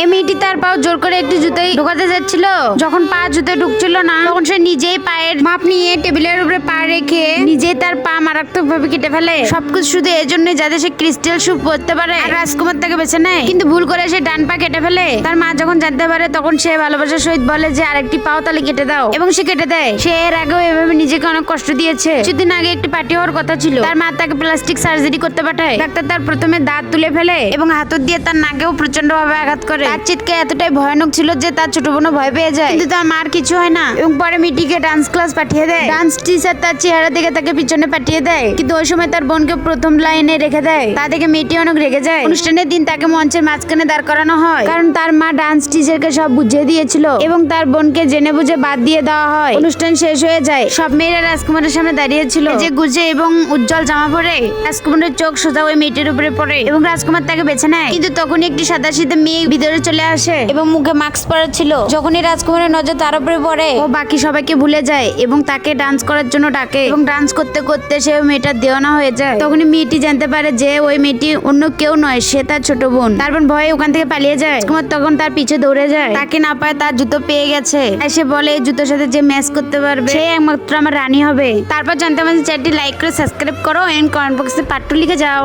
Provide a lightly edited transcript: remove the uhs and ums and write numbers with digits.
এই মেয়েটি তার পাও জোর করে একটি জুতোয় ঢোকাতে যাচ্ছিল। যখন পা জুতোয় ঢুকছিল না, তখন সে নিজেই পায়ের মাপ নিয়ে টেবিলের উপরে পা রেখে নিজেই তার পা মারাত্মক ভাবে কেটে ফেলে। সবকিছু শুধু এই জন্যই যাতে সে ক্রিস্টাল শু পরতে পারে আর রাজকুমার তাকে বেছে নেয়। কিন্তু ভুল করে সে ডান পা কেটে ফেলে। তার মা যখন জানতে পারে, তখন সে ভালোবাসার সহিত বলে যে আরেকটি পাও তাহলে কেটে দাও, এবং সে কেটে দেয়। সে এর আগেও এভাবে নিজেকে অনেক কষ্ট দিয়েছে। কিছুদিন আগে একটি পার্টি হওয়ার কথা ছিল, তার মা তাকে প্লাস্টিক সার্জারি করতে পাঠায়। ডাক্তার তার প্রথমে দাঁত তুলে ফেলে এবং হাতুড় দিয়ে তার নাকেও প্রচন্ড ভাবে আঘাত করে। তার চিৎকার এতটাই ভয়ানক ছিল যে তার ছোট বোনও ভয় পেয়ে যায়, কিন্তু তার মার কিছু হয় না। এবং পরে মিটিকে ডান্স ক্লাস পাঠিয়ে দেয়। ডান্স টিচার তার চেহারা দেখে তাকে পিছনে পাঠিয়ে দেয়, কিন্তু ওই সময় তার বোনকে প্রথম লাইনে রেখে দেয়। তা দেখে মেয়েটি অনেক রেগে যায়। অনুষ্ঠানের দিন তাকে মঞ্চের মাঝখানে দাঁড় করানো হয়, কারণ তার মা ডান্স টিচারকে সব বুঝিয়ে দিয়েছিল এবং তার বোনকে জেনে বুঝে বাদ দিয়ে দেওয়া হয়। অনুষ্ঠান শেষ হয়ে যায়। সব মেয়েরা রাজকুমারের সামনে দাঁড়িয়ে ছিল, যে গুজে এবং উজ্জ্বল জামা পরে। রাজকুমারের চোখ সোজা ওই মেয়েটির উপরে পড়ে এবং রাজকুমার তাকে বেছে নেয়। কিন্তু তখনই একটি সাদাসিধে মেয়ে ভিতরে চলে আসে এবং মুখে মাস্ক পরা ছিল। যখনই রাজকুমারের নজর তার উপরে পড়ে, ও বাকি সবাইকে ভুলে যায় এবং তাকে ডান্স করার জন্য ডাকে। এবং ডান্স করতে করতে সে ওই মেয়েটার দেওয়ানা হয়ে যায়। তখনই মেয়েটি জানতে পারে যে ওই মেয়েটি অন্য কেউ নয়, সে তার ছোট বোন। তার বোন ভয়ে ওখান থেকে পালিয়ে যায়। রাজকুমার তখন তার পিছে দৌড়ে যায়। তাকে না পায়, তার জুতো পেয়ে গেছে। তাই সে বলে এই জুতোর সাথে যে ম্যাচ করতে পারবে সে একমাত্র আমার রানী হবে। তারপর জানতে পারে চ্যানেলটি লাইক করে সাবস্ক্রাইব করো এন্ড কমেন্ট বক্সে পার্ট 2 লিখে যাও।